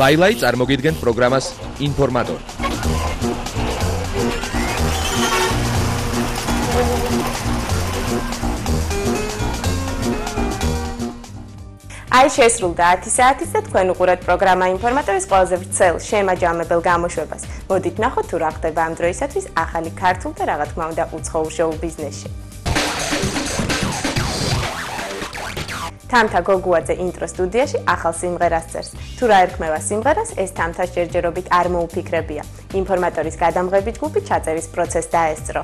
ლაილაი წარმოგიდგენთ პროგრამას ინფორმატორი. აი შესრულდა 10 საათის და თქვენ უყურებთ პროგრამა ინფორმატორის ყველაზე ვრცელ შემაჯამებელ გამოშვებას. მოდით ნახოთ თუ რა ხდება ამ დროისათვის ახალი ქართულ და რა თქმა უნდა უცხოურ შოუ ბიზნესში. თამთა გოგუაძე ინტრო სტუდიაში ახალ სიმღერას წერს. თუ რა ერქმევა სიმღერას, ეს თამთას ჯერჯერობით არ მოუფიქრებია. ინფორმატორის გადამღები ჯგუფი ჩაწერის პროცესს დაესწრო.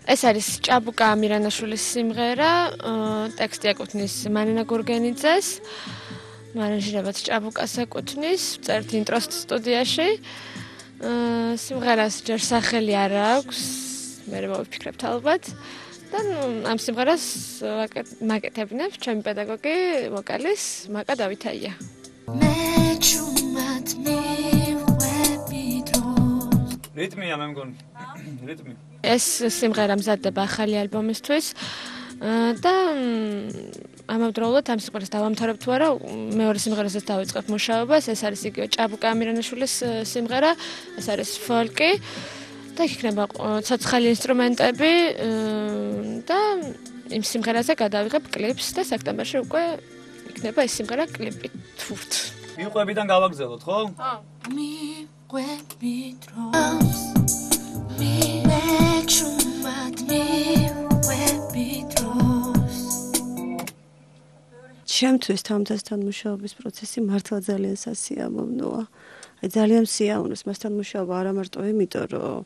ეს არის ჭაბუკა ამირანაშვილის სიმღერა, ტექსტი ეკუთვნის მარინა გურგენიძეს, მარანჟირებაც ჭაბუკას ეკუთვნის, წერთ ინტრო სტუდიაში. სიმღერას ჯერ სახელი არ აქვს, მე მოვიფიქრებთ ალბათ. და ამ სიმღერას მაკეთებინებ ჩემი პედაგოგი, ვოკალის მაკა დავითაია. რიტმია მე მგონი. რიტმი. ეს სიმღერა მზადდება ახალი ალბომისთვის და ამავდროულად ამ სიმღერას დავამთავრებ თუ არა, მეორე სიმღერასაც დავიწყებ მუშაობას. ეს არის იგივე ჭაბუკა ამირანაშვილის სიმღერა, ეს არის ფოლკი. და იქნება ცოცხალი ინსტრუმენტები და იმ სიმღერაზე გადავიღებ კლიპს და სექტემბერში უკვე იქნება ეს სიმღერა კლიპით თურთ. მიყვებიდან გავაგზავნოთ, ხო? ხო. მიყვებით დროს მიყვებით დროს ჩემთვის თამთასთან მუშაობის პროცესი მართლა ძალიან სასიამოვნოა. აი ძალიან სიამოვნოს მასთან მუშაობა არა მარტო იმიტომ რომ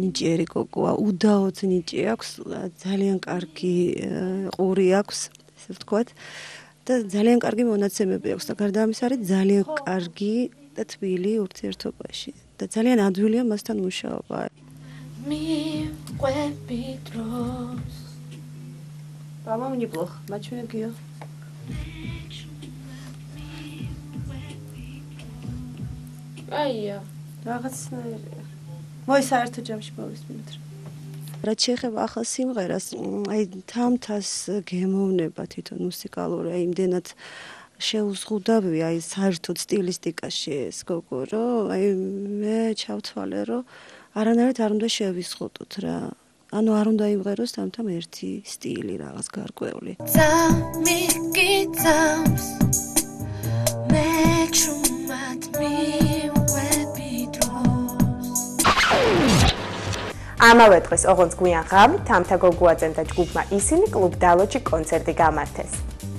ნიჭიერი გოგოა, უდაოდ ნიჭი აქვს, ძალიან კარგი ყური აქვს, ესე ვთქვათ და ძალიან კარგი მონაცემები აქვს და გარდა ამისა არის ძალიან კარგი და თბილი ურთიერთობაში და ძალიან ადვილია მასთან მუშაობა. მიყვებით დროს Вам неплохо, мачуя гио. აია. რაღაცნაირია. მოი საერთო ჯამში მოვისმინოთ. რაც შეეხება ახალ სიმღერას, აი თამთას გემოვნება თვითონ მუსიკალური, აი იმდენად შეუზღუდავია აი საერთოდ სტილისტიკაში ეს გოგო, რომ აი მე ჩავთვალე, რომ არანაირად არ უნდა შევისხუტოთ რა. ანუ არ უნდა იმღეროს თამთამ ერთი სტილი რაღაც გარკვეული. წამიგიწავს მე ჩუმად ამავე დღეს ოღონდ გვიან ღამით თამთა გოგუაძემ და ჯგუფმა ისინი კლუბ დალოჩი კონცერტი გამართეს.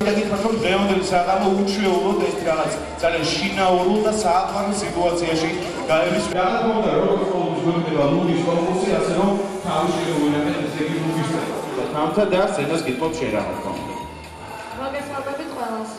გითხრათ რომ დღევანდელი საღამო უჩვეულოდ ეს რაღაც ძალიან შინაურ და საახალო სიტუაციაში გაევის რაღაც მომდა როგორც ყოველთვის გვერდება ლუდის კონკურსი ასე რომ თავი შეგვინახეთ ესე იგი ლუდის თამთა და სცენას გიტყობ შენ რა თქმა უნდა. მოგესალმებით ყველას.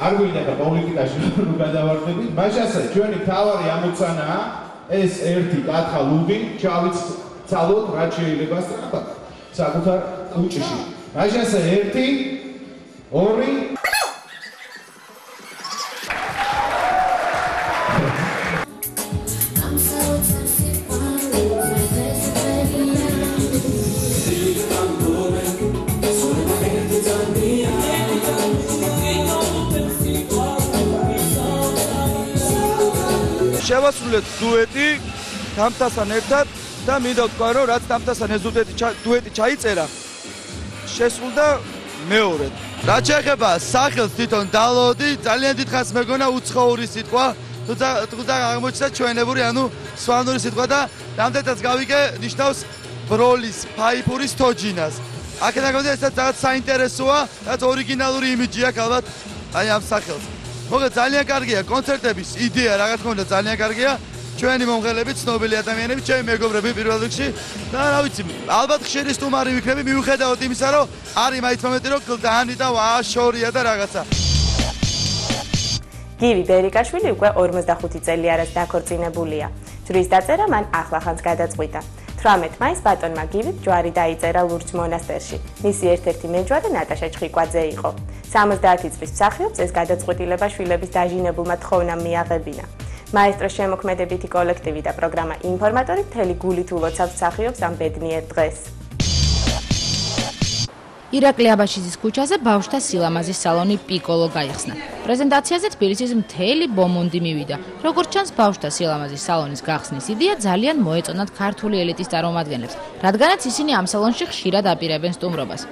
არ გვინდა პოლიტიკაში რომ გადავარდებით, მაშასა ჩვენი თავარი ამოცანაა ეს ერთი კათხა ლუდი ჩავიცალოთ რაც შეიძლება საკუთარ კუჭში. მაშასა 1 2 შევასრულეთ დუეტი თამთასთან ერთად და მინდა ვთქვა რომ რაც თამთასთან ეს დუეტი ჩაიწერა შესრულდა მეორედ. რაც შეეხება სახელს თვითონ დალოდი ძალიან დიდხანს მეგონა უცხოური სიტყვა თუმცა აღმოჩნდა ჩვენებური, ანუ სვანური სიტყვა და რამდენადაც გავიგე ნიშნავს ბროლის, ფაიფურის თოჯინას. აქედან გამომდინარე, ესაც რაღაც საინტერესოა, რაც ორიგინალური იმიჯი აქვს ალბათ აი ამ სახელს. მოგეთ ძალიან კარგია კონცერტების იდეა, რა თქმა უნდა ძალიან კარგია. ჩვენი მომღერლები, ცნობილი ადამიანები, ჩემი მეგობრები პირველ რიგში და რა ვიცი, ალბათ ხშირი სტუმარი ვიქნები, მიუხედავად იმისა, რომ არის მაინც მომენტი, რომ კლდანი და ვაშორია და რაღაცა. გივი ბერიკაშვილი უკვე 45 წელი არის დაქორწინებულია. ჯვრის დაწერა მან ახლახანს გადაწყვიტა. 18 მაისს ბატონმა გივით ჯვარი დაიწერა ლურჯ მონასტერში. მისი ერთ-ერთი მეჯვარე ნატაშა ჩხიკვაძე იყო. 70 წლის მსახიობს ეს გადაწყვეტილება შვილების დაჟინებულმა თხოვნამ მიაღებინა. მაესტროს შემოქმედებითი კოლექტივი და პროგრამა ინფორმატორი მთელი გულით ულოცავს მსახიობს ამ ბედნიერ დღეს. ირაკლი აბაშიძის ქუჩაზე ბავშვთა სილამაზის სალონი პიკოლო გაიხსნა. პრეზენტაციაზე თბილისის მთელი ბომონდი მივიდა. როგორც ჩანს, ბავშვთა სილამაზის სალონის გახსნის იდეა ძალიან მოეწონათ ქართული ელიტის წარმომადგენლებს, რადგანაც ისინი ამ სალონში ხშირად აპირებენ სტუმრობას.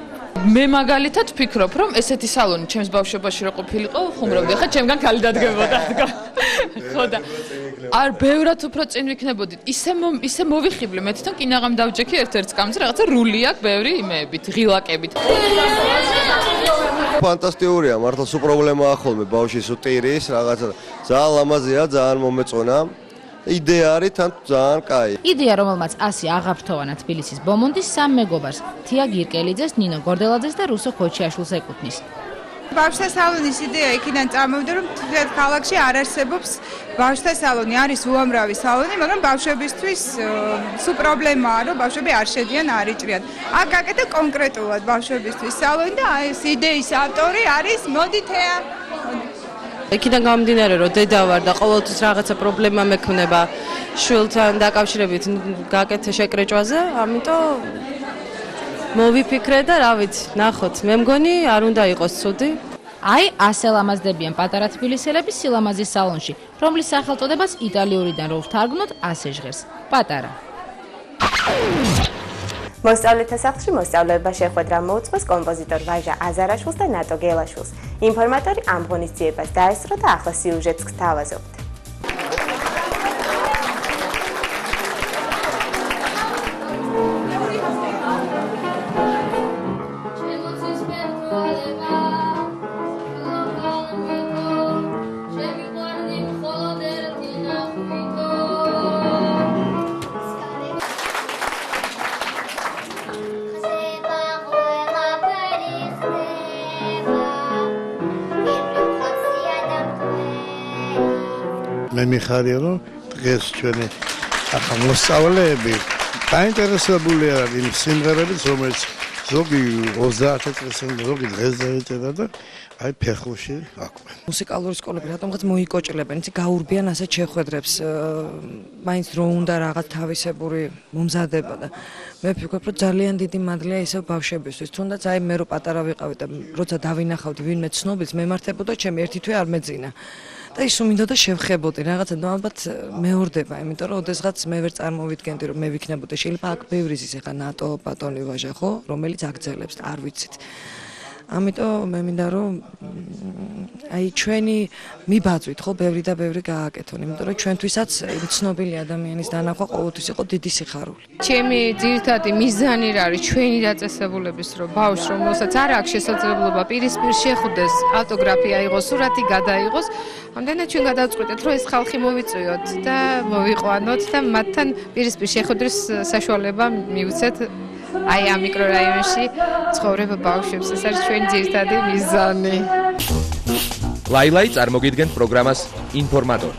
მე მაგალითად ვფიქრობ, რომ ესეთი სალონი ჩემს ბავშვობაში რო ყოფილიყო, ხუმრობდი, ხა ჩემგან ქალი დადგებოდა. ხო და არ ბევრად უფრო წინ ვიქნებოდით. ისე მოვიხიბლე, მე თვითონ კინაღამ დავჯექი ერთ-ერთ სკამზე, რაღაცა რული აქვს ბევრი იმეებით, ღილაკებით. ფანტასტიკურია, მართლა სულ პრობლემაა ხოლმე ბავშვის ტირის, რაღაცა ძალიან ლამაზია, ძალიან მომეწონა. იდეა არის თან ძალიან კაი. იდეა, რომელმაც ასე აღაფრთოვანა თბილისის ბომონდის სამ მეგობარს, თია გირკელიძეს, ნინო გორდელაძეს და რუსო ხოჩიაშვილს ეკუთვნის. ბავშვთა სალონის იდეა იქიდან წარმოვიდა, რომ თუნდაც ქალაქში არ არსებობს ბავშვთა სალონი, არის უამრავი სალონი, მაგრამ ბავშვებისთვის სულ პრობლემაა, რომ ბავშვები არ შედიან, არ იჭრიან. აქ გაკეთე კონკრეტულად ბავშვებისთვის სალონი და ეს იდეის ავტორი არის მოდი თეა. იქიდან გამომდინარე, რომ დედა ვარ და ყოველთვის რაღაცა პრობლემა მექნება შვილთან დაკავშირებით გაკეთე შეკრეჭვაზე, ამიტომ მოვიფიქრე და რა ვიცი, ნახოთ, მე მგონი არ უნდა იყოს ცუდი. აი, ასე ლამაზდებიან პატარა თბილისელები სილამაზის სალონში, რომლის სახელწოდებას იტალიურიდან რო ვთარგმნოთ, ასე ჟღერს. პატარა. მოსწავლეთა სახლში მოსწავლეობა შეხვედრა მოუწყოს კომპოზიტორ ვაჟა აზარაშვილს და ნატო გელაშვილს. ინფორმატორი ამ ღონისძიებას დაესწრო და ახლა სიუჟეტს გთავაზობთ. მე მიხარია რომ დღეს ჩვენი ახლა მოსწავლეები დაინტერესებული არიან იმ სიმღერებით, რომელიც ზოგი 30 წელს ზოგი დღეს დაიწერა და აი ფეხუში აკვე. მუსიკალური სკოლები რატომღაც მოიკოჭლებენ, იცი გაურბიან ასეთ შეხვედრებს, მაინც რო უნდა რაღაც თავისებური მომზადება და მე ვფიქრობ, რომ ძალიან დიდი მადლია ისევ ბავშვებისთვის, თუნდაც აი მე რო პატარა ვიყავი და როცა დავინახავდი ვინმე ცნობილს, მემართებოდა ჩემი ერთი თვე არ მეძინა. და ის მინდოდა და შევხებოდი რაღაცა, ნუ ალბათ მეორდება, იმიტომ რომ ოდესღაც მე ვერ წარმოვიდგენდი რომ მე ვიქნებოდი, შეიძლება აქ ბევრი ზის ახლა ნატო ბატონი ვაჟა ხო, რომელიც აგძელებს, არ ვიცით. ამიტომ მე მინდა რომ აი ჩვენი მიბაძვით ხო ბევრი და ბევრი გააკეთონ, იმიტომ რომ ჩვენთვისაც ცნობილი ადამიანის დანახვა ყოველთვის იყო დიდი სიხარული. ჩემი ძირითადი მიზანი რა არის ჩვენი დაწესებულების, რომ ბავშვს რომელსაც არ აქვს შესაძლებლობა პირისპირ შეხვდეს, ავტოგრაფი აიღოს, სურათი გადაიღოს, ამდენად ჩვენ გადავწყვიტეთ, რომ ეს ხალხი მოვიწვიოთ და მოვიყვანოთ და მათთან პირისპირ შეხვედრის საშუალება მივცეთ. აი ამ მიკრორაიონში ცხოვრება ბავშვებს, ეს არის ჩვენი ძირითადი მიზანი. ლაილაი წარმოგიდგენთ პროგრამას ინფორმატორი.